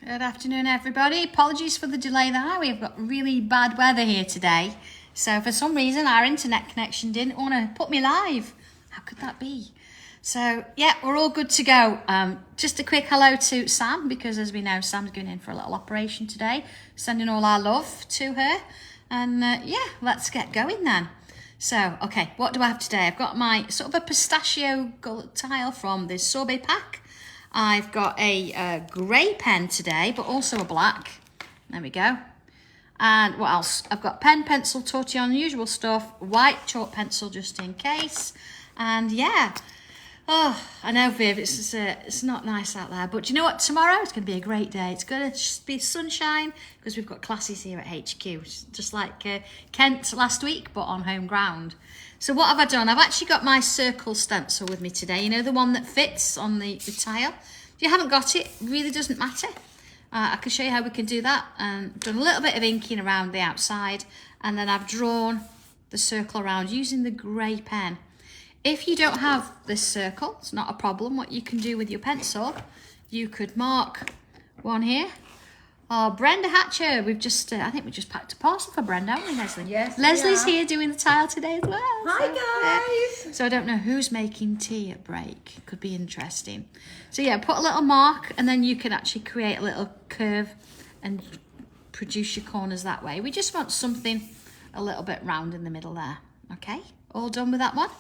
Good afternoon, everybody. Apologies for the delay there. We've got really bad weather here today. So for some reason, our internet connection didn't want to put me live. How could that be? So yeah, we're all good to go. Just a quick hello to Sam, because as we know, Sam's going in for a little operation today. Sending all our love to her. And yeah, let's get going then. So, okay, what do I have today? I've got my sort of a pistachio tile from the sorbet pack. I've got a grey pen today, but also a black. There we go. And what else? I've got pen, pencil, tortillon, usual stuff, white chalk pencil just in case. And yeah, oh, I know, Viv, it's not nice out there, but you know what? Tomorrow it's going to be a great day. It's going to be sunshine because we've got classes here at HQ, just like Kent last week, but on home ground. So what have I done? I've actually got my circle stencil with me today. You know, the one that fits on the tile. If you haven't got it, really doesn't matter. I can show you how we can do that. Done a little bit of inking around the outside, and then I've drawn the circle around using the grey pen. If you don't have this circle, it's not a problem. What you can do with your pencil, you could mark one here. Oh, Brenda Hatcher, we've just, I think we just packed a parcel for Brenda, haven't we, Leslie? Yes, Leslie's here doing the tile today as well. Hi, guys. Yeah. So I don't know who's making tea at break. Could be interesting. So yeah, put a little mark, and then you can actually create a little curve and produce your corners that way. We just want something a little bit round in the middle there. Okay, all done with that one?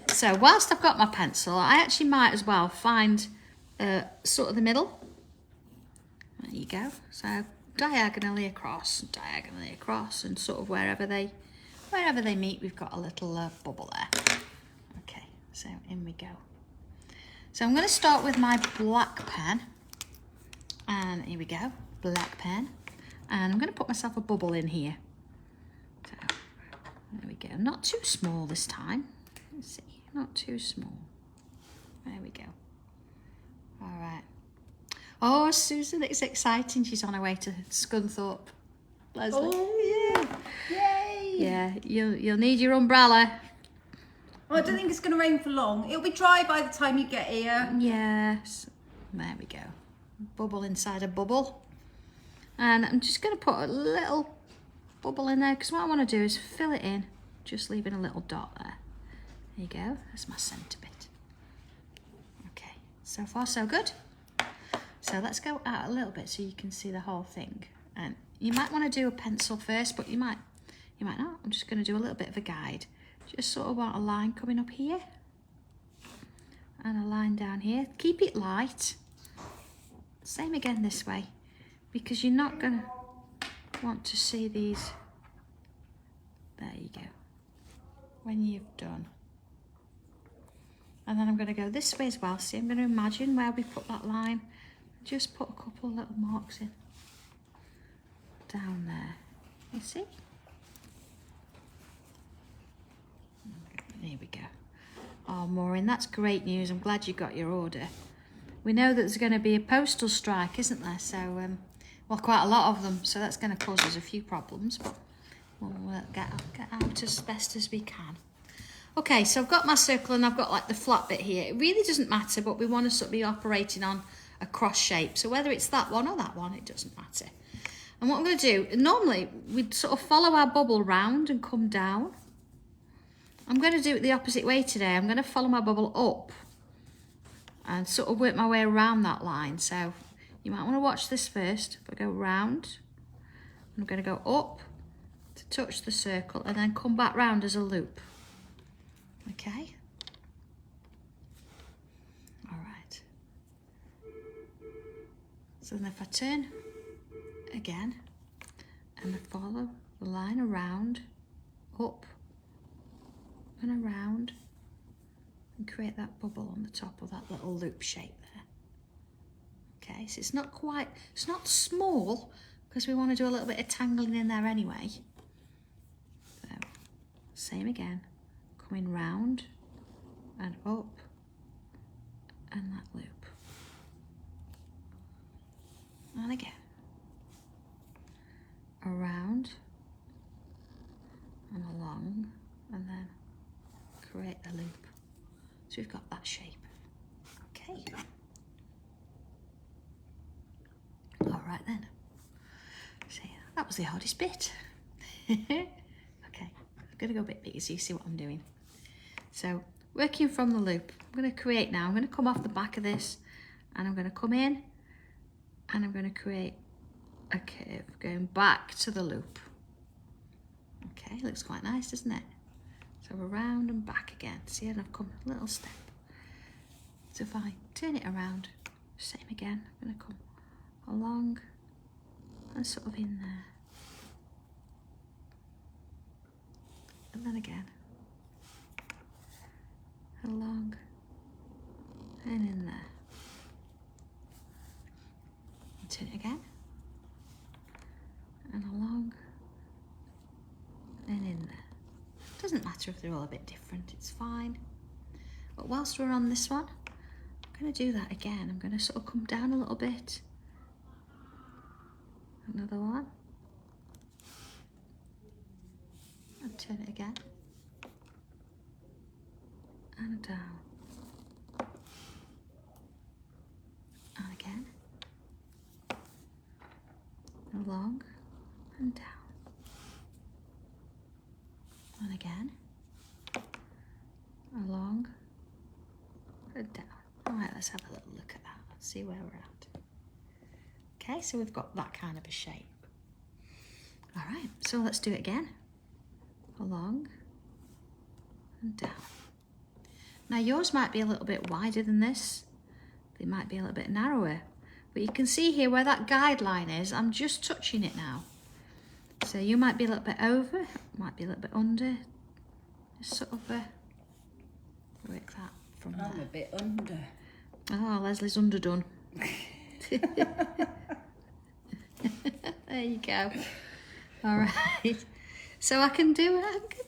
So whilst I've got my pencil, I actually might as well find sort of the middle. There you go. So diagonally across, and sort of wherever they meet, we've got a little bubble there. Okay, so in we go. So I'm going to start with my black pen, and here we go, black pen, and I'm going to put myself a bubble in here. So there we go. Not too small this time. Let's see, not too small. There we go. All right. Oh, Susan, it's exciting. She's on her way to Scunthorpe. Leslie. Oh, yeah. Yay. Yeah, you'll need your umbrella. Oh, I don't think it's going to rain for long. It'll be dry by the time you get here. Yes. There we go. Bubble inside a bubble. And I'm just going to put a little bubble in there, because what I want to do is fill it in, just leaving a little dot there. There you go. That's my centre bit. Okay. So far, so good. So let's go out a little bit so you can see the whole thing. And you might want to do a pencil first, but you might not. I'm just going to do a little bit of a guide. Just sort of want a line coming up here and a line down here. Keep it light. Same again this way, because you're not going to want to see these. There you go. When you've done. And then I'm going to go this way as well. See, I'm going to imagine where we put that line. Just put a couple of little marks in down there. You see? There we go. Oh, Maureen, that's great news. I'm glad you got your order. We know that there's going to be a postal strike, isn't there? So, well, quite a lot of them. So that's going to cause us a few problems, but we'll get out as best as we can. Okay, so I've got my circle and I've got like the flat bit here. It really doesn't matter, but we want to sort of be operating on a cross shape. So whether it's that one or that one, it doesn't matter. And what I'm going to do, normally we'd sort of follow our bubble round and come down. I'm going to do it the opposite way today. I'm going to follow my bubble up and sort of work my way around that line. So you might want to watch this first. If I go round, I'm going to go up to touch the circle and then come back round as a loop. Okay. All right. So then if I turn again and I follow the line around, up and around, and create that bubble on the top of that little loop shape there. Okay, so it's not small, because we want to do a little bit of tangling in there anyway. So, same again, coming round and up and that loop. And again, around and along, and then create a loop. So we've got that shape. That was the hardest bit. Okay, I'm going to go a bit bigger so you see what I'm doing. So working from the loop, I'm going to create now. I'm going to come off the back of this and I'm going to come in and I'm going to create a curve going back to the loop. Okay, looks quite nice, doesn't it? So around and back again. See, and I've come a little step. So if I turn it around, same again, I'm going to come along and sort of in there. And then again. Along and in there. And turn it again. And along and in there. Doesn't matter if they're all a bit different, it's fine. But whilst we're on this one, I'm going to do that again. I'm going to sort of come down a little bit. Another one. And turn it again. And down. And again. Along and down. And again. Along and down. All right, let's have a little look at that. Let's see where we're at. Okay, so we've got that kind of a shape. All right, so let's do it again. Along and down. Now yours might be a little bit wider than this. They might be a little bit narrower. But you can see here where that guideline is, I'm just touching it now. So you might be a little bit over, might be a little bit under. Just sort of work that from there. I'm a bit under. Oh, Leslie's underdone. There you go. All right. So I can do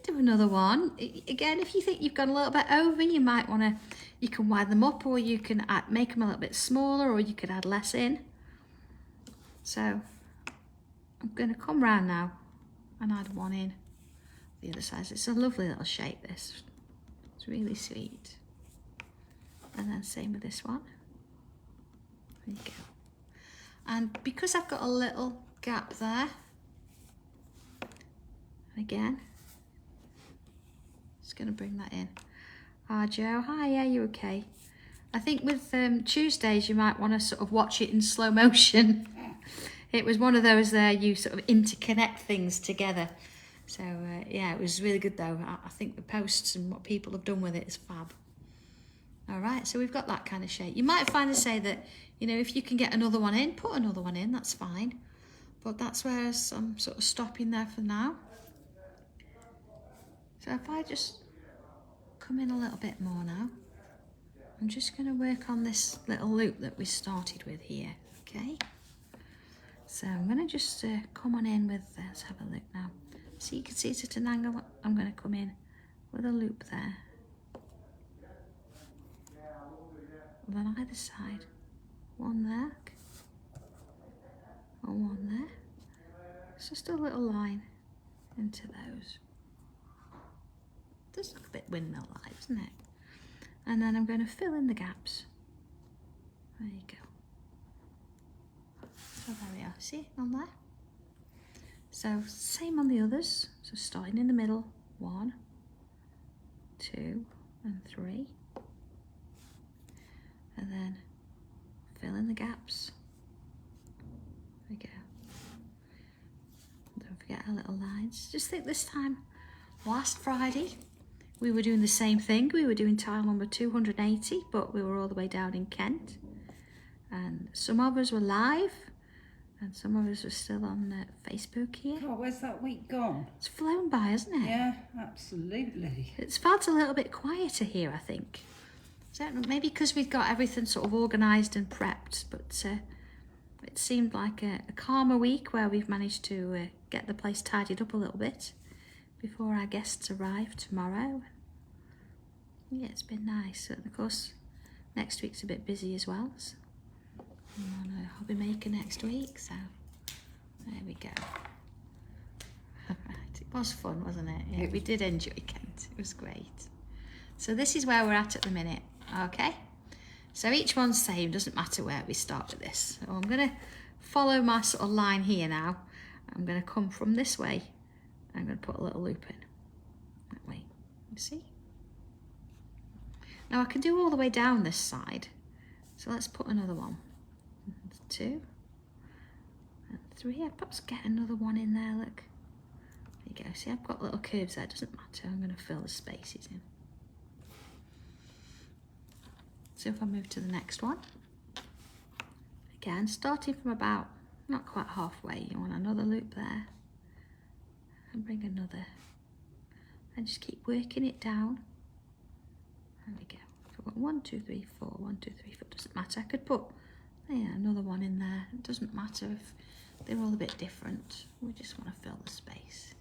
another one. Again, if you think you've gone a little bit over, you might want to, you can widen them up, or you can make them a little bit smaller, or you could add less in. So I'm going to come round now and add one in the other side. It's a lovely little shape, this. It's really sweet. And then same with this one. There you go. And because I've got a little gap there, again, just going to bring that in. Ah, Joe, hi, yeah, you okay? I think with Tuesdays you might want to sort of watch it in slow motion. It was one of those there you sort of interconnect things together. So yeah, it was really good though. I think the posts and what people have done with it is fab. All right, so we've got that kind of shape. You might find to say that, you know, if you can get another one in, put another one in, that's fine. But that's where I'm sort of stopping there for now. So if I just come in a little bit more now, I'm just going to work on this little loop that we started with here, okay? So I'm going to just come on in with, let's have a look now. So you can see it's at an angle. I'm going to come in with a loop there. And on either side, one there, and one there. It's just a little line into those. Does look a bit windmill-like, doesn't it? And then I'm going to fill in the gaps. There you go. So there we are. See on there? So same on the others. So starting in the middle, 1, 2, and 3. And then fill in the gaps. There we go. Don't forget our little lines. Just think this time, last Friday, we were doing the same thing. We were doing tile number 280, but we were all the way down in Kent. And some of us were live, and some of us were still on Facebook here. Oh, where's that week gone? It's flown by, hasn't it? Yeah, absolutely. It's felt a little bit quieter here, I think. So maybe because we've got everything sort of organised and prepped, but it seemed like a calmer week where we've managed to get the place tidied up a little bit before our guests arrive tomorrow. Yeah, it's been nice. And of course, next week's a bit busy as well. So I'm on a hobby maker next week, so there we go. Right, it was fun, wasn't it? Yeah, we did enjoy Kent. It was great. So this is where we're at the minute, okay? So each one's same, doesn't matter where we start with this. So I'm going to follow my sort of line here now, I'm going to come from this way. I'm going to put a little loop in that way. You see? Now I can do all the way down this side. So let's put another one. 2 and 3. I'd perhaps get another one in there. Look. There you go. See, I've got little curves there. It doesn't matter. I'm going to fill the spaces in. So if I move to the next one, again, starting from about not quite halfway, you want another loop there, and bring another, and just keep working it down. There we go. So I've got 1, 2, 3, 4, 1, 2, 3, 4. Doesn't matter. I could put another one in there. It doesn't matter if they're all a bit different. We just want to fill the space.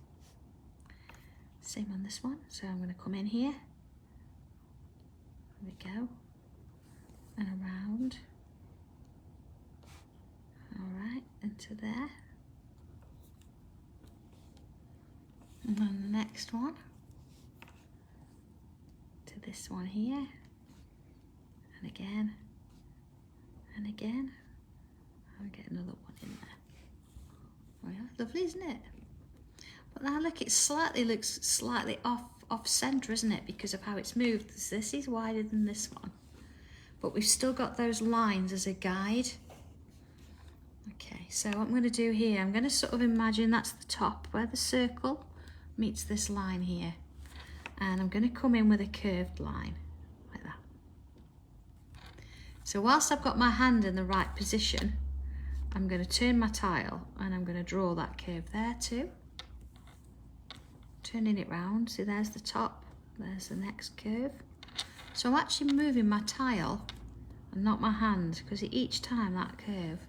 Same on this one. So I'm going to come in here. There we go. And around. Alright, into there. And then the next one. To this one here. And again. And again. I'll get another one in there. Oh yeah, lovely, isn't it? But now look, it looks slightly off centre, isn't it? Because of how it's moved. This is wider than this one. But we've still got those lines as a guide. Okay, so what I'm going to do here, I'm going to sort of imagine that's the top where the circle meets this line here. And I'm going to come in with a curved line, like that. So whilst I've got my hand in the right position, I'm going to turn my tile and I'm going to draw that curve there too. Turning it round, see there's the top, there's the next curve. So I'm actually moving my tile and not my hand, because each time that curve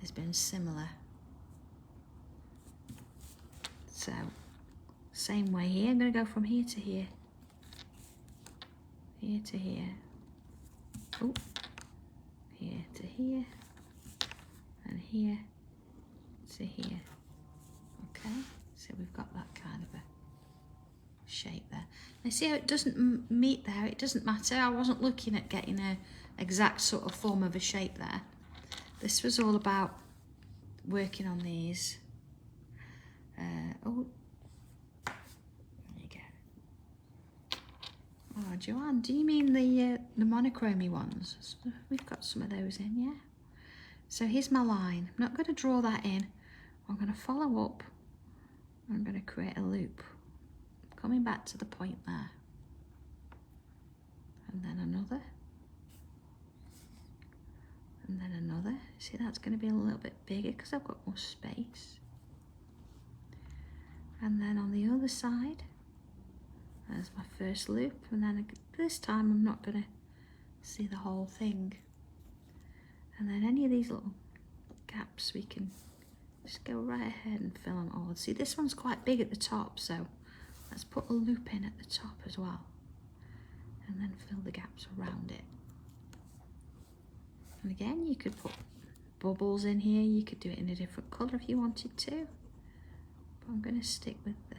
has been similar. So, same way here, I'm going to go from here to here. Here to here. Oh, here to here. And here to here. Okay, so we've got that kind of a shape there. Now see how it doesn't meet there, it doesn't matter. I wasn't looking at getting a exact sort of form of a shape there. This was all about working on these. Oh, there you go. Oh, Joanne, do you mean the monochromy ones? We've got some of those in, yeah? So here's my line. I'm not going to draw that in. I'm going to follow up. I'm going to create a loop. Coming back to the point there. And then another. And then another. See, that's going to be a little bit bigger because I've got more space. And then on the other side, there's my first loop. And then this time I'm not going to see the whole thing. And then any of these little gaps we can just go right ahead and fill them all. See, this one's quite big at the top, so let's put a loop in at the top as well. And then fill the gaps around it. And again, you could put bubbles in here. You could do it in a different colour if you wanted to. But I'm going to stick with the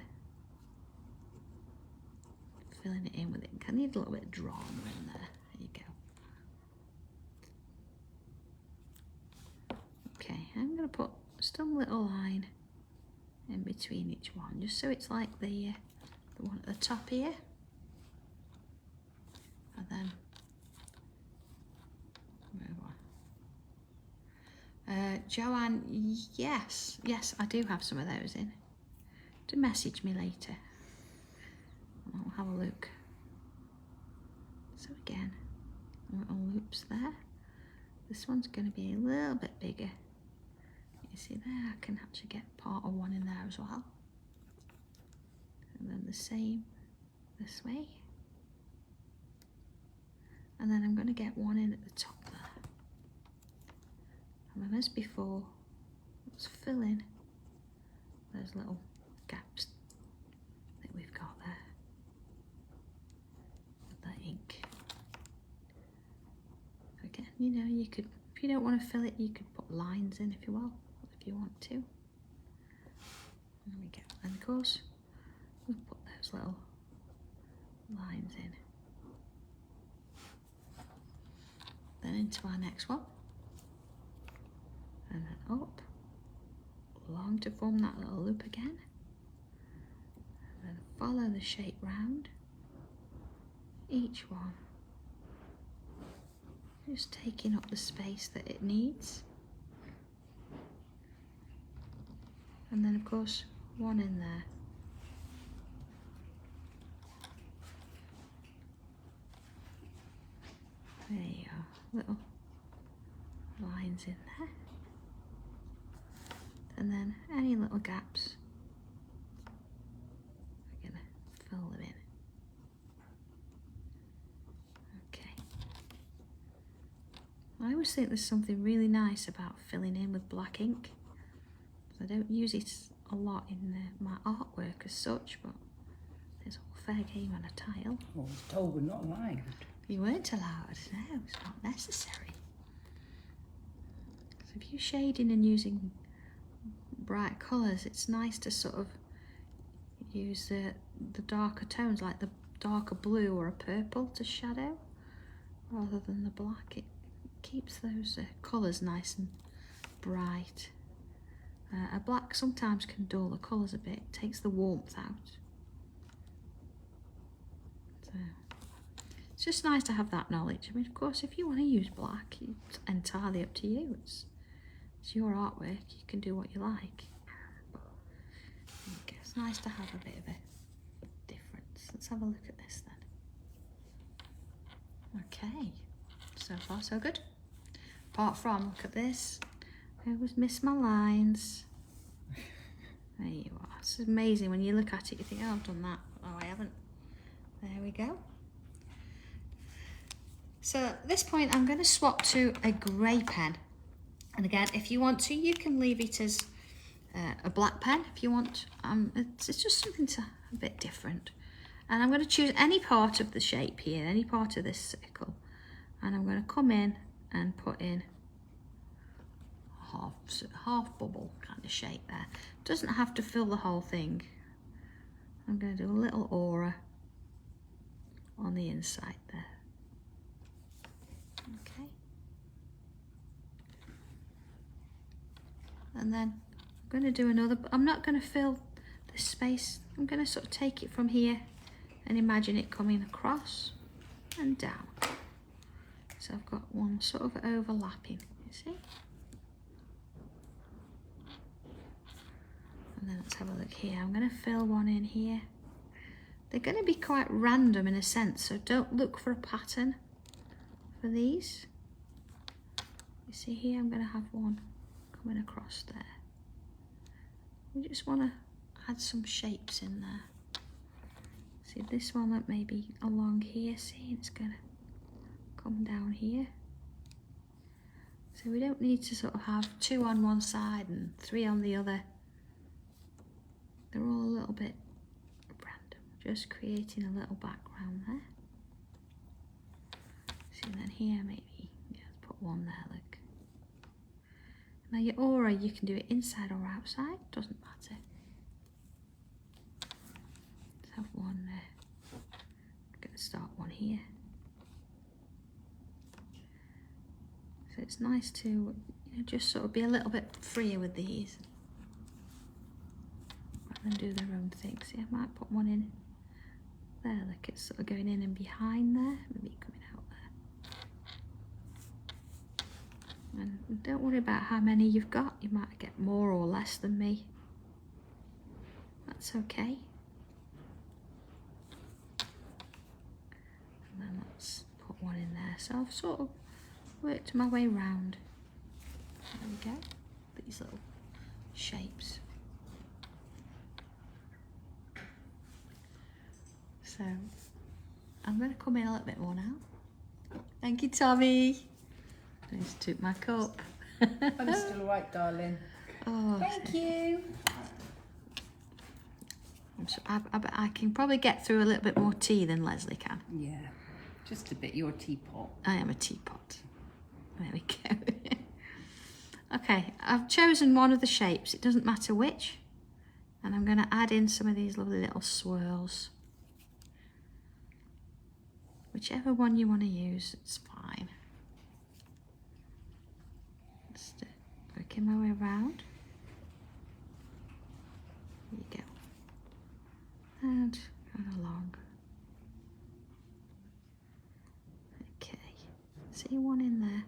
filling it in with it. I need a little bit of drama in there. There you go. Okay, I'm going to put just a little line in between each one, just so it's like the one at the top here. And then Joanne, yes, I do have some of those in. Do message me later. I'll have a look. So again, little loops there. This one's going to be a little bit bigger. You see there, I can actually get part of one in there as well. And then the same this way. And then I'm going to get one in at the top there. And then as before, let's fill in those little gaps that we've got there with that ink. Again, you know, you could, if you don't want to fill it, you could put lines in if you will, if you want to. There we go. And of course, we'll put those little lines in. Then into our next one. And then up, along to form that little loop again. And then follow the shape round each one, just taking up the space that it needs. And then of course one in there. There you are, little lines in there. And then any little gaps, we're gonna fill them in. Okay. I always think there's something really nice about filling in with black ink. I don't use it a lot in my artwork as such, but there's all fair game on a tile. I was told we're not allowed. You weren't allowed, no, it's not necessary. So if you're shading and using bright colours, it's nice to sort of use the darker tones, like the darker blue or a purple to shadow, rather than the black. It keeps those colours nice and bright. A black sometimes can dull the colours a bit, takes the warmth out. So it's just nice to have that knowledge. I mean, of course, if you want to use black, it's entirely up to you. It's your artwork, you can do what you like. But it's nice to have a bit of a difference. Let's have a look at this then. Okay, so far so good. Apart from, look at this. I always miss my lines. There you are. It's amazing when you look at it, you think, oh, I've done that. Oh, I haven't. There we go. So at this point, I'm going to swap to a grey pen. And again, if you want to, you can leave it as a black pen if you want. It's just something a bit different. And I'm going to choose any part of the shape here, any part of this circle. And I'm going to come in and put in half bubble kind of shape there. Doesn't have to fill the whole thing. I'm going to do a little aura on the inside there. Okay. And then I'm going to do another, but I'm not going to fill this space. I'm going to sort of take it from here and imagine it coming across and down. So I've got one sort of overlapping, you see? And then let's have a look here. I'm going to fill one in here. They're going to be quite random in a sense, so don't look for a pattern for these. You see here, I'm going to have one coming across there. We just want to add some shapes in there. See this one that may be along here, see, it's going to come down here. So we don't need to sort of have 2 on one side and 3 on the other. They're all a little bit random, just creating a little background there. See, then here maybe, yeah, put one there, look. Now your aura, you can do it inside or outside, doesn't matter. Let's have one there. I'm going to start one here. So it's nice to just sort of be a little bit freer with these. And do their own thing. See, I might put one in there, like it's sort of going in and behind there, maybe coming out there. And don't worry about how many you've got. You might get more or less than me. That's okay. And then let's put one in there. So I've sort of worked my way round. There we go. These little shapes. So I'm going to come in a little bit more now. Thank you, Tommy. I just took my cup. I'm still alright, darling. Oh, Thank you. I can probably get through a little bit more tea than Leslie can. Yeah, just a bit. Your teapot. I am a teapot. There we go. Okay, I've chosen one of the shapes. It doesn't matter which. And I'm going to add in some of these lovely little swirls. Whichever one you want to use, it's fine. Just working my way around. See one in there.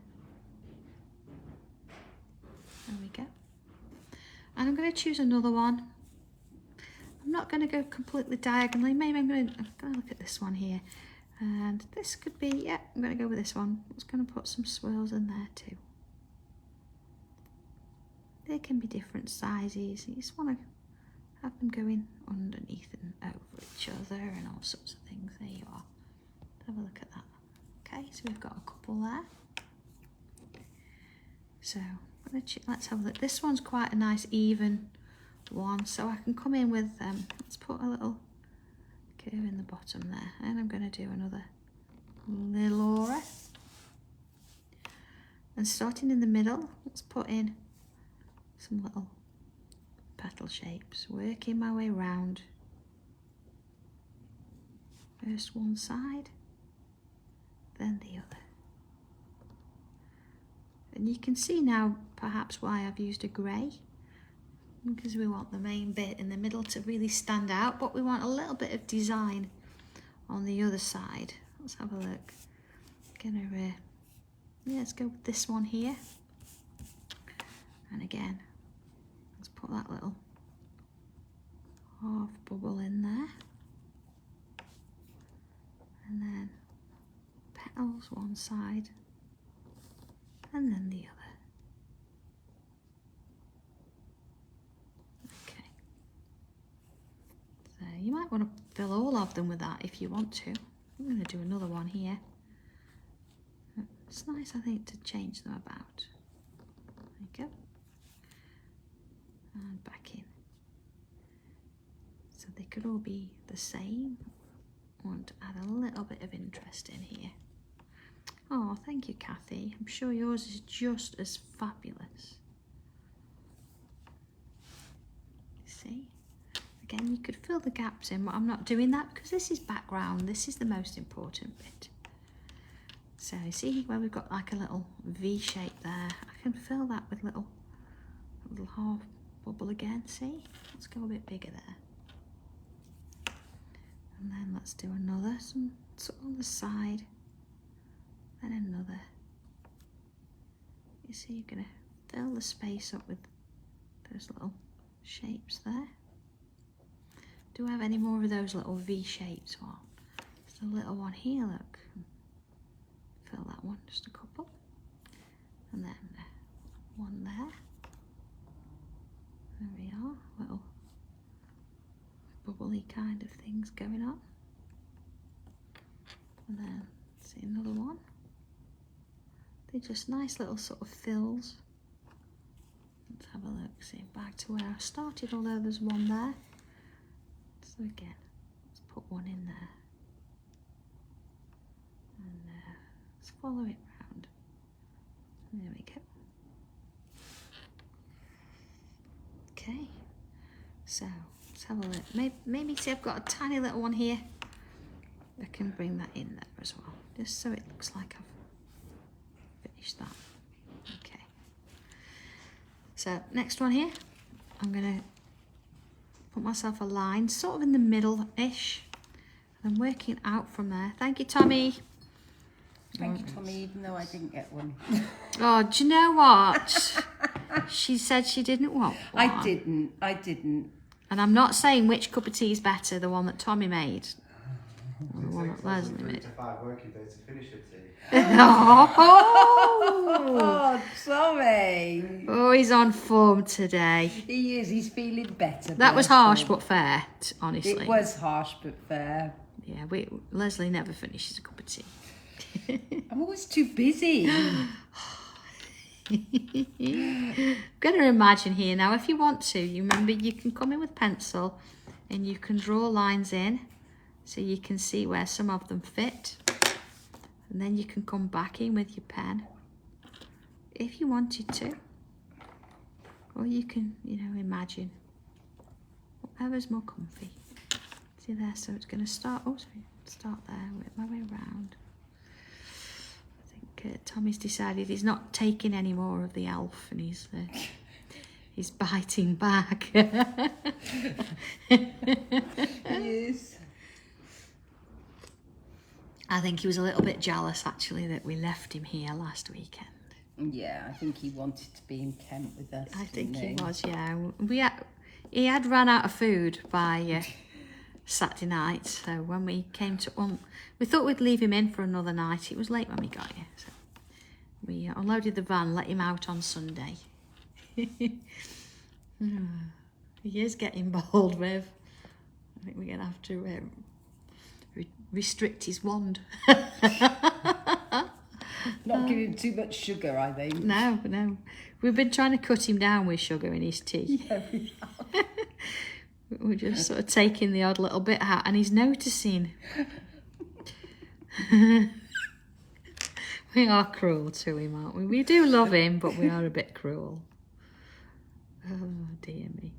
There we go. And I'm going to choose another one. I'm not going to go completely diagonally. Maybe I'm going to look at this one here. And this could be, yeah, I'm going to go with this one. I'm just going to put some swirls in there too. They can be different sizes. You just want to have them going underneath and over each other and all sorts of things. There you are. Have a look at that. Okay, so we've got a couple there. So let's have a look. This one's quite a nice even one. So I can come in with, let's put a little curve in the bottom there. And I'm going to do another little aura. And starting in the middle, let's put in some little petal shapes, working my way round. First one side, then the other. And you can see now perhaps why I've used a grey, because we want the main bit in the middle to really stand out, but we want a little bit of design on the other side. Let's have a look. Yeah, let's go with this one here. And again, let's put that little half bubble in there. And then petals one side and then the other. Okay. So you might want to fill all of them with that if you want to. I'm going to do another one here. It's nice, I think, to change them about. There you go. And back in. So they could all be the same. I want to add a little bit of interest in here. Oh, thank you, Kathy. I'm sure yours is just as fabulous. See? Again, you could fill the gaps in, but I'm not doing that because this is background. This is the most important bit. So you see where we've got like a little V shape there? I can fill that with a little half bubble again, see? Let's go a bit bigger there. And then let's do another, some sort of on the side, and another. You see, you're going to fill the space up with those little shapes there. Do I have any more of those little V shapes? Well, there's a little one here, look. Fill that one, just a couple. And then one there. There we are, little bubbly kind of things going on. And then see another one. They're just nice little sort of fills. Let's have a look, see back to where I started, although there's one there. So again, let's put one in there. And let's follow it round. There we go. Okay, so let's have a look. Maybe see I've got a tiny little one here. I can bring that in there as well, just so it looks like I've finished that. Okay. So next one here, I'm gonna put myself a line, sort of in the middle-ish. And I'm working out from there. Thank you, Tommy. Thank you, Tommy, even though I didn't get one. Oh, do you know what? She said she didn't want one. I didn't. And I'm not saying which cup of tea is better, the one that Tommy made. Or the one that Leslie 3 made. to 5 working days to finish a tea. Oh, Tommy. Oh, he's on form today. He is, he's feeling better. That was bless harsh him. but fair, honestly. It was harsh but fair. Yeah, Leslie never finishes a cup of tea. I'm always too busy. I'm going to imagine here now, if you want to, you remember you can come in with pencil and you can draw lines in so you can see where some of them fit. And then you can come back in with your pen if you wanted to. Or you can, imagine whatever's more comfy. See there, so it's going to start, start there, work my way around. I think Tommy's decided he's not taking any more of the elf and he's biting back. Yes. I think he was a little bit jealous actually that we left him here last weekend. Yeah, I think he wanted to be in Kent with us. I think didn't he was, yeah. He had run out of food by Saturday night, so when we came to, we thought we'd leave him in for another night. It was late when we got here, so we unloaded the van, let him out on Sunday. He is getting bold, Viv. I think we're going to have to restrict his wand. Not giving too much sugar, I think. No. We've been trying to cut him down with sugar in his tea. Yeah, we have. We're just sort of taking the odd little bit out, and he's noticing. We are cruel to him, aren't we? We do love him, but we are a bit cruel. Oh, dear me.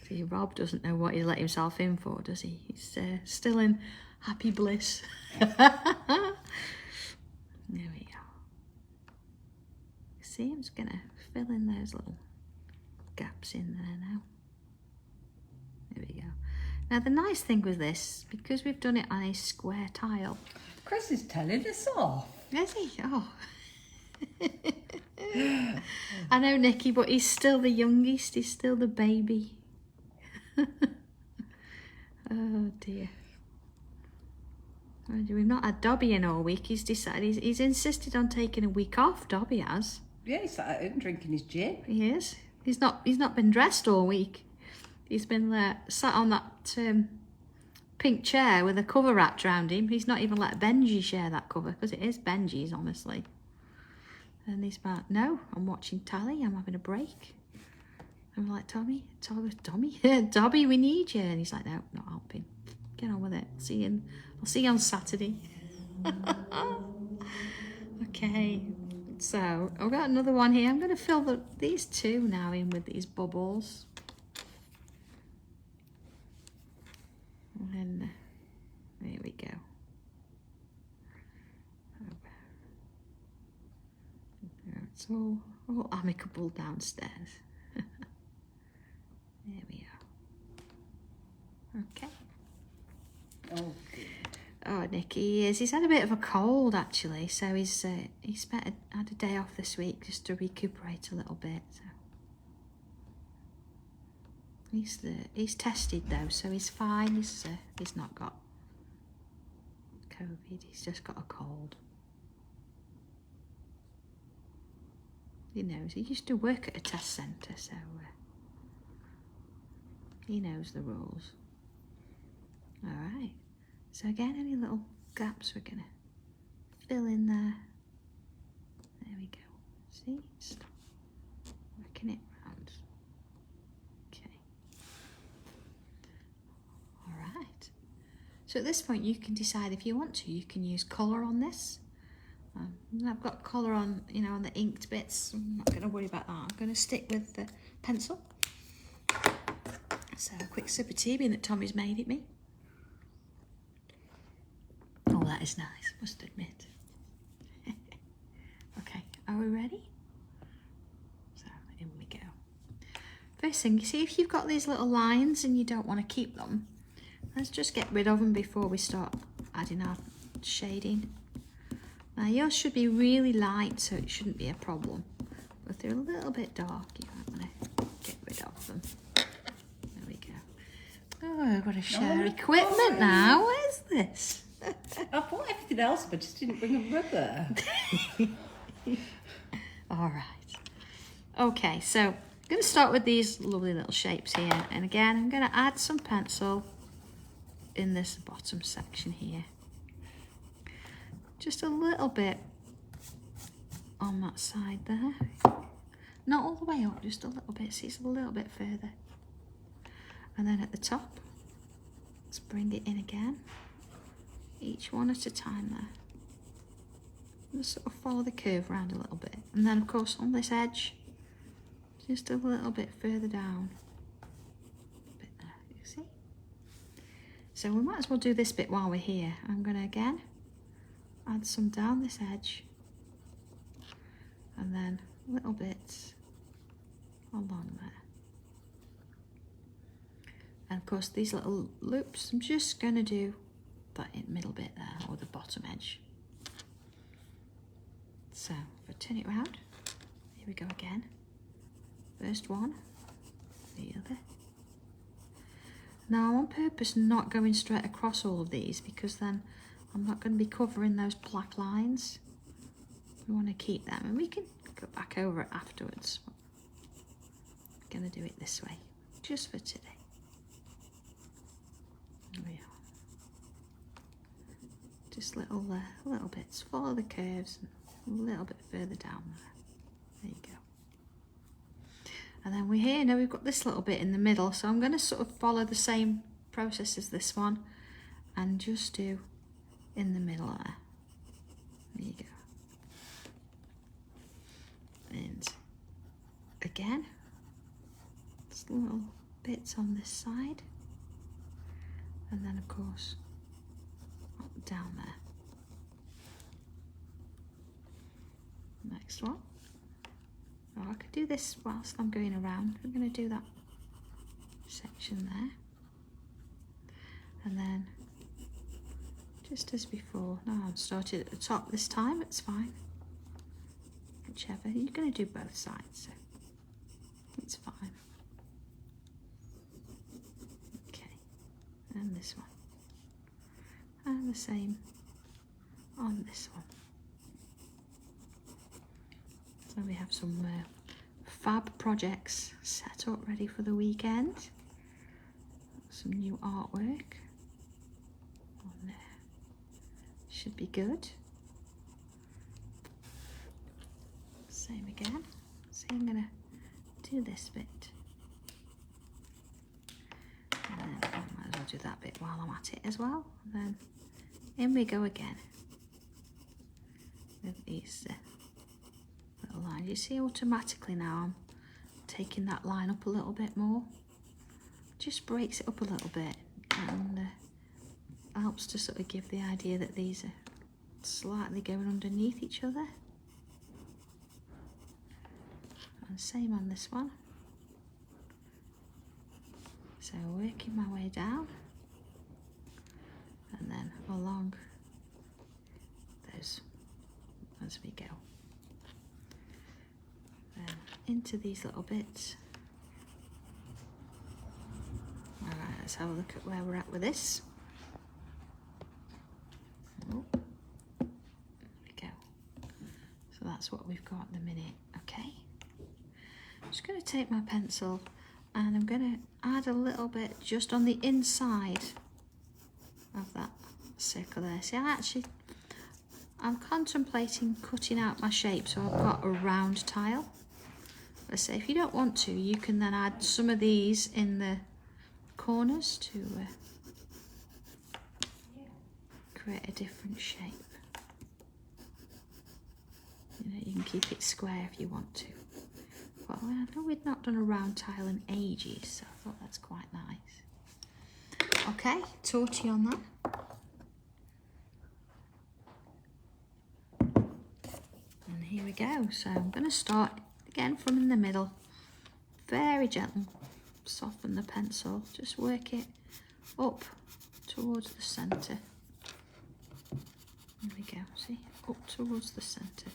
See, Rob doesn't know what he's let himself in for, does he? He's still in happy bliss. There we go. See, I'm just going to fill in those little gaps in there now. There we go. Now, the nice thing with this, because we've done it on a square tile. Chris is telling us off. Is he? Oh. I know, Nicky, but he's still the youngest. He's still the baby. Oh, dear. We've not had Dobby in all week. He's decided, he's insisted on taking a week off, Dobby has. Yeah, he's sat at home drinking his gin. He is. He's not been dressed all week. He's been sat on that pink chair with a cover wrapped around him. He's not even let Benji share that cover, because it is Benji's, honestly. And he's like, no, I'm watching Tally, I'm having a break. I'm like, Dobby, Dobby, we need you. And he's like, no, not helping. Get on with it. I'll see you on Saturday. Okay, so I've got another one here. I'm going to fill these two now in with these bubbles. And there we go. It's all amicable downstairs. There we are. Okay. Oh, dear. Oh, Nicky, he's had a bit of a cold actually, so he's had a day off this week just to recuperate a little bit. So he's tested though, so he's fine. He's not got COVID. He's just got a cold. He knows. He used to work at a test centre, so he knows the rules. All right. So again, any little gaps we're gonna fill in there. There we go. See, just working it round. Okay. All right. So at this point, you can decide if you want to. You can use colour on this. I've got colour on, on the inked bits. I'm not going to worry about that. I'm going to stick with the pencil. So a quick sip of tea, being that Tommy's made it me. Oh, that is nice, must admit. Okay, are we ready? So in we go. First thing, you see, if you've got these little lines and you don't want to keep them, let's just get rid of them before we start adding our shading. Now yours should be really light, so it shouldn't be a problem. But if they're a little bit dark, you might want to get rid of them. There we go. Oh, I've got to share equipment now. Where's this? I bought everything else, but just didn't bring a rubber. All right. Okay, so I'm going to start with these lovely little shapes here. And again, I'm going to add some pencil in this bottom section here. Just a little bit on that side there. Not all the way up, just a little bit. See, it's a little bit further. And then at the top, let's bring it in again. Each one at a time there. Just sort of follow the curve around a little bit. And then, of course, on this edge, just a little bit further down. A bit there, you see? So we might as well do this bit while we're here. I'm going to, again, add some down this edge. And then little bits along there. And, of course, these little loops, I'm just going to do that middle bit there, or the bottom edge. So if I turn it round, here we go again. First one, the other. Now I'm on purpose not going straight across all of these because then I'm not going to be covering those black lines. We want to keep them, and we can go back over it afterwards. I'm going to do it this way, just for today. There we are. Just little bits, follow the curves, and a little bit further down there. There you go. And then we here, now we've got this little bit in the middle, so I'm going to sort of follow the same process as this one and just do in the middle there. There you go. And again, just little bits on this side, and then of course up down there. Next one. Oh, I could do this whilst I'm going around. I'm going to do that section there, and then just as before. No, I've started at the top this time. It's fine. Whichever, you're going to do both sides, so it's fine. Okay, and this one, and the same on this one. So we have some fab projects set up ready for the weekend. Some new artwork on there. Should be good. Same again. So I'm going to do this bit. And then I might as well do that bit while I'm at it as well. And then in we go again with these little lines. You see automatically now I'm taking that line up a little bit more. Just breaks it up a little bit and helps to sort of give the idea that these are slightly going underneath each other. And same on this one. So working my way down and then along those as we go. Then into these little bits. Alright, let's have a look at where we're at with this. Oh, there we go. So that's what we've got at the minute, okay? I'm just going to take my pencil and I'm going to add a little bit just on the inside of that circle there. See, I'm contemplating cutting out my shape, so I've got a round tile. Let's say if you don't want to, you can then add some of these in the corners to create a different shape. You know, you can keep it square if you want to. Well, I know we've not done a round tile in ages, so I thought that's quite nice. Okay, torty on that. And here we go. So I'm going to start again from in the middle. Very gentle. Soften the pencil. Just work it up towards the centre. There we go. See? Up towards the centre.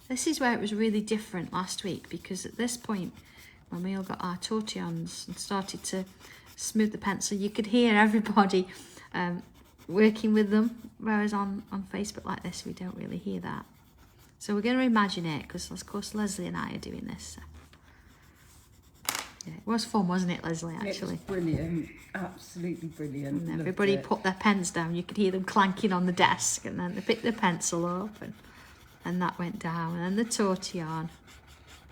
This is where it was really different last week, because at this point, when we all got our tortillons and started to smooth the pencil, you could hear everybody working with them, whereas on Facebook like this, we don't really hear that. So we're going to imagine it, because of course Leslie and I are doing this. So. Yeah, it was fun, wasn't it, Leslie, actually? It was brilliant, absolutely brilliant. And everybody put their pens down, you could hear them clanking on the desk, and then they picked the pencil up, and that went down, and then the tortillon.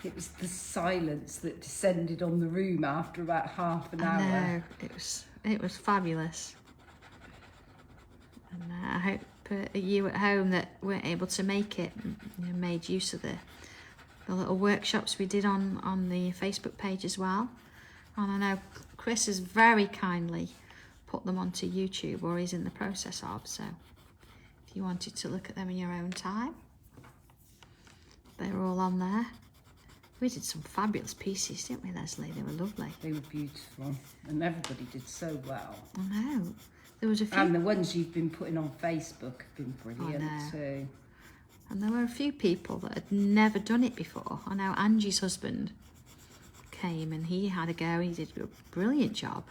It was the silence that descended on the room after about half an hour. I know, it was fabulous. And I hope you at home that weren't able to make it, you know, made use of the little workshops we did on the Facebook page as well. And I know Chris has very kindly put them onto YouTube, or he's in the process of, so if you wanted to look at them in your own time, they're all on there. We did some fabulous pieces, didn't we, Leslie? They were lovely. They were beautiful, and everybody did so well. I know. There was a few, And the ones you've been putting on Facebook have been brilliant know. too. and there were a few people that had never done it before. I know Angie's husband came and he had a go. He did a brilliant job.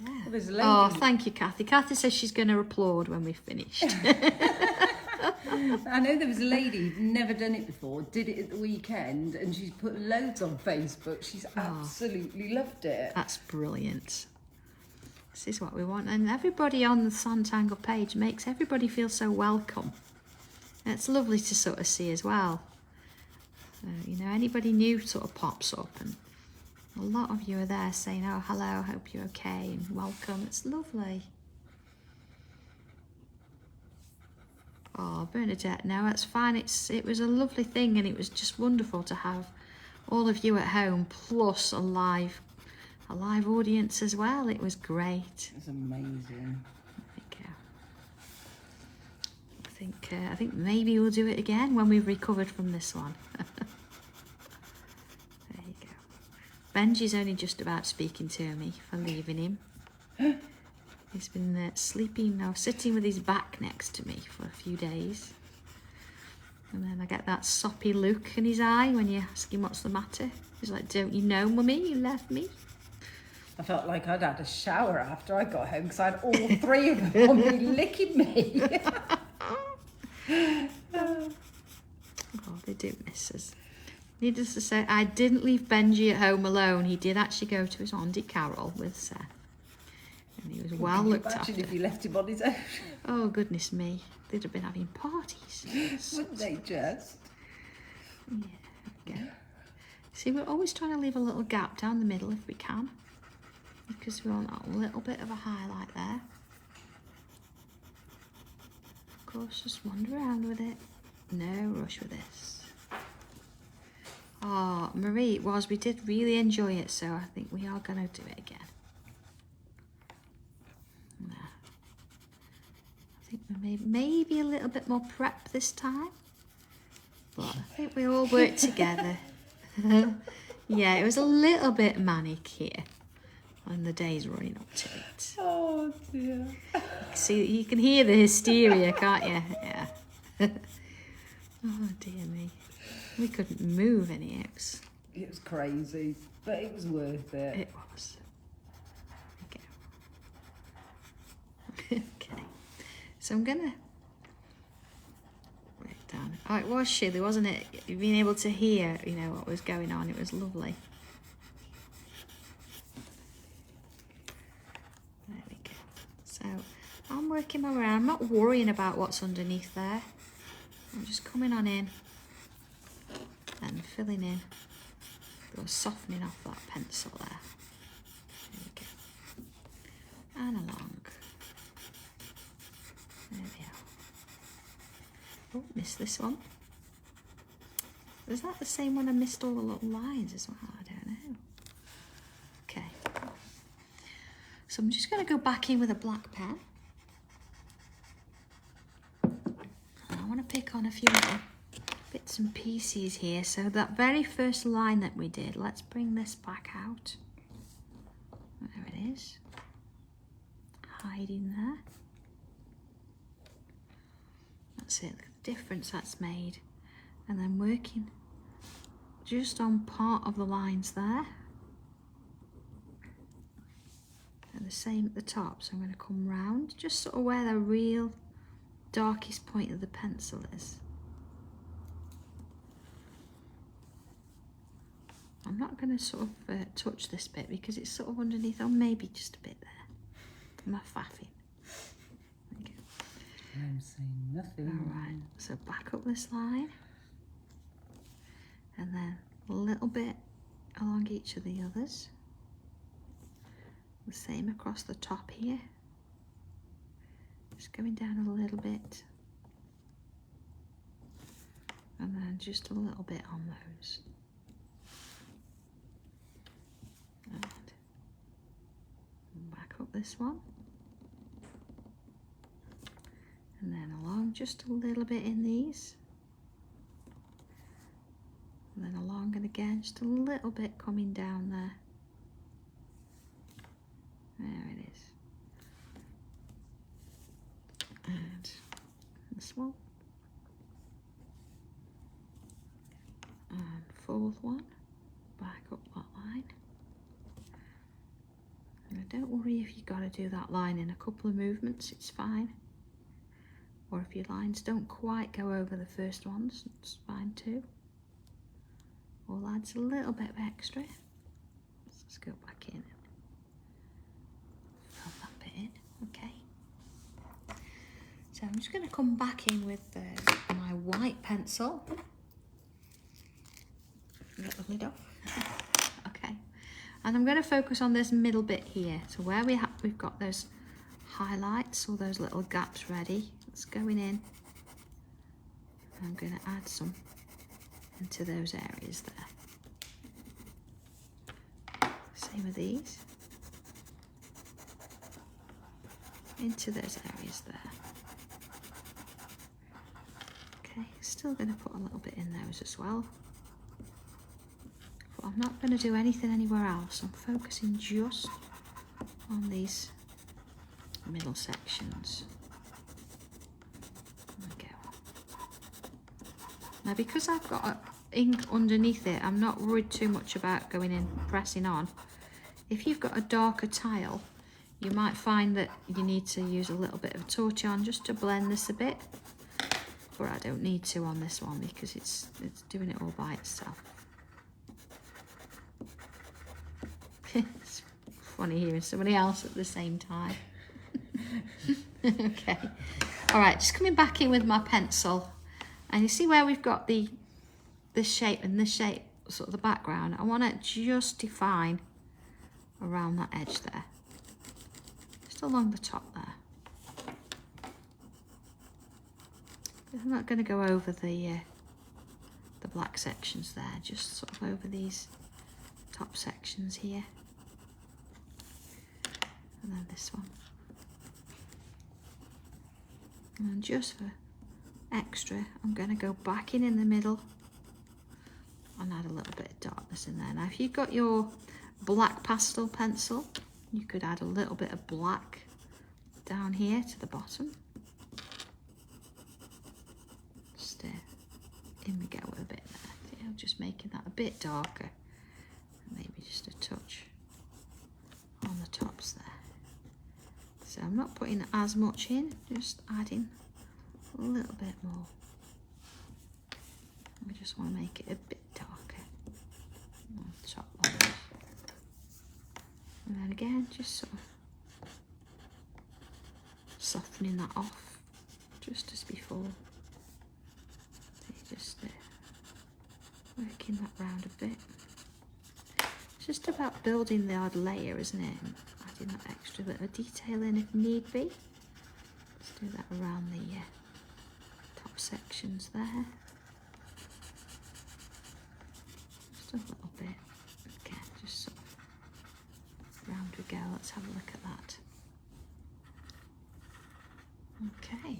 Well, there's a lady. Oh, thank you, Kathy. Kathy says she's going to applaud when we've finished. I know there was a lady who'd never done it before, did it at the weekend, and she's put loads on Facebook. She's absolutely loved it. That's brilliant. This is what we want. And everybody on the Sanntangle page makes everybody feel so welcome. And it's lovely to sort of see as well. You know, anybody new sort of pops up, and a lot of you are there saying, oh, hello, hope you're okay, and welcome. It's lovely. Oh, Bernadette, no, that's fine. It was a lovely thing, and it was just wonderful to have all of you at home, plus a live audience as well. It was great. It's amazing. I think maybe we'll do it again when we've recovered from this one. There you go. Benji's only just about speaking to me for leaving him. He's been sleeping now, sitting with his back next to me for a few days. And then I get that soppy look in his eye when you ask him what's the matter. He's like, don't you know, Mummy, you left me? I felt like I'd had a shower after I got home because I had all three of them on me licking me. Oh, they do miss us. Needless to say, I didn't leave Benji at home alone. He did actually go to his Auntie Carol with Seth. And he was well looked after. Imagine if you left him on his own. Oh, goodness me. They'd have been having parties. Wouldn't they just? Yeah. See, we're always trying to leave a little gap down the middle if we can, because we want that little bit of a highlight there. Of course, just wander around with it. No rush with this. Oh, Marie, it was. We did really enjoy it, so I think we are going to do it again. No. I think we maybe a little bit more prep this time, but I think we all worked together. Yeah, it was a little bit manic here on the days running up to it. Oh dear. See, you can hear the hysteria, can't you? Yeah. Oh dear me. We couldn't move any else. It was crazy, but it was worth it. It was. Okay. Okay. So I'm gonna write it down. Oh, it was chilly, wasn't it? Being able to hear, you know, what was going on. It was lovely. There we go. So I'm working my way around. I'm not worrying about what's underneath there. I'm just coming on in and filling in, or softening off that pencil there. There we go. And along. There we are. Oh, missed this one. Was that the same one I missed all the little lines as well? I don't know. Okay. So I'm just going to go back in with a black pen. And I want to pick on a few little bits and pieces here. So that very first line that we did, let's bring this back out. There it is. Hiding there. That's it, the difference that's made. And then working just on part of the lines there. And the same at the top. So I'm going to come round, just sort of where the real darkest point of the pencil is. I'm not going to sort of touch this bit because it's sort of underneath, or maybe just a bit there. Am I faffing? Okay. I'm saying nothing. Alright, so back up this line. And then a little bit along each of the others. The same across the top here. Just going down a little bit. And then just a little bit on those. And back up this one. And then along just a little bit in these. And then along and again, just a little bit coming down there. There it is. And this one. And fourth one. Back up that line. Now don't worry if you've got to do that line in a couple of movements, it's fine. Or if your lines don't quite go over the first ones, it's fine too. All adds a little bit of extra. Let's go back in. Fill that bit in, okay. So I'm just going to come back in with my white pencil. Get the lid off. Okay. And I'm going to focus on this middle bit here. So where we've got those highlights or those little gaps ready, it's going in. I'm going to add some into those areas there. Same with these. Into those areas there. Okay, still going to put a little bit in those as well. But I'm not going to do anything anywhere else. I'm focusing just on these middle sections. There we go. Now because I've got ink underneath it, I'm not worried too much about going in and pressing on. If you've got a darker tile, you might find that you need to use a little bit of torchon just to blend this a bit. But I don't need to on this one because it's doing it all by itself. It's funny hearing somebody else at the same time. Okay. All right, just coming back in with my pencil. And you see where we've got this shape and this shape, sort of the background. I want to just define around that edge there. Just along the top there. I'm not going to go over the black sections there, just sort of over these top sections here. And then this one. And just for extra, I'm going to go back in the middle and add a little bit of darkness in there. Now if you've got your black pastel pencil, you could add a little bit of black down here to the bottom. Just in we go with a bit there. Yeah, just making that a bit darker. Maybe just a touch on the tops there. So I'm not putting as much in, just adding a little bit more. I just want to make it a bit darker on the top lines. And then again, just sort of softening that off, just as before. So just working that round a bit. It's just about building the odd layer, isn't it? And adding that extra bit of detail in if need be. Let's do that around the top sections there. Just a little bit. Again, just sort of round we go. Let's have a look at that. Okay.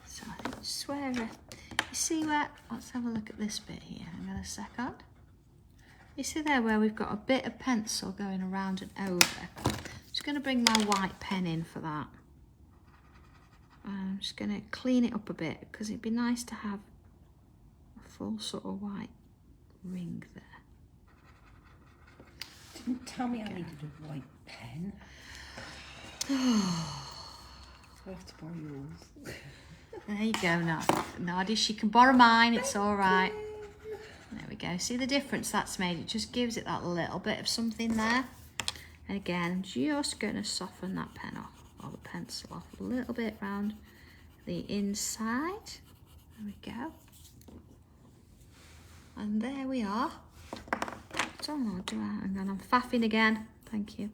So I think just where, you see where, let's have a look at this bit here. Hang on a second. You see there where we've got a bit of pencil going around and over. I'm just going to bring my white pen in for that. And I'm just going to clean it up a bit because it'd be nice to have a full sort of white ring there. Didn't tell me I needed a white pen. I have to borrow yours. There you go, Nadi. She can borrow mine, it's all right. There we go. See the difference that's made? It just gives it that little bit of something there. And again, I'm just going to soften that pen off, or the pencil off a little bit round the inside. There we go. And there we are. And then I'm faffing again. Thank you.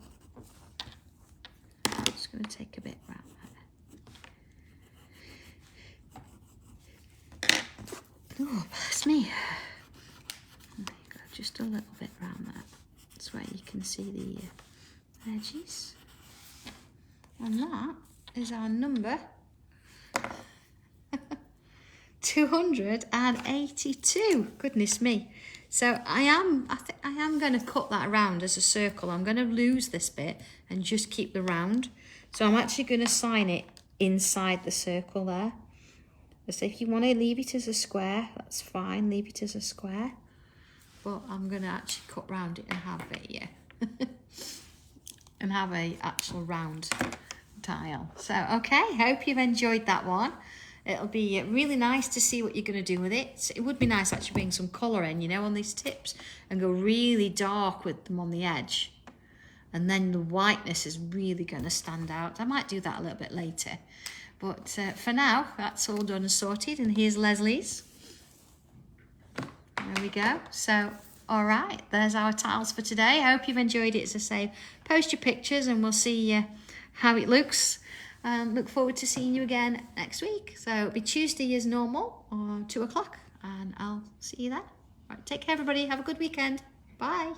I'm just going to take a bit round there. Oh, bless me. There you go, just a little bit round there. That's where you can see the edges. And that is our number 282. Goodness me. So I think I am going to cut that around as a circle. I'm going to lose this bit and just keep the round. So I'm actually going to sign it inside the circle there. So if you want to leave it as a square, that's fine, leave it as a square. But I'm going to actually cut round it and have it, and have a actual round tile. So, okay, hope you've enjoyed that one. It'll be really nice to see what you're going to do with it. It would be nice actually bring some colour in, you know, on these tips and go really dark with them on the edge. And then the whiteness is really going to stand out. I might do that a little bit later. But for now, that's all done and sorted. And here's Leslie's. There we go. So, all right, there's our tiles for today. I hope you've enjoyed it. As I say, post your pictures and we'll see how it looks. Look forward to seeing you again next week. So it'll be Tuesday as normal, or 2 o'clock, and I'll see you then. All right, take care, everybody. Have a good weekend. Bye.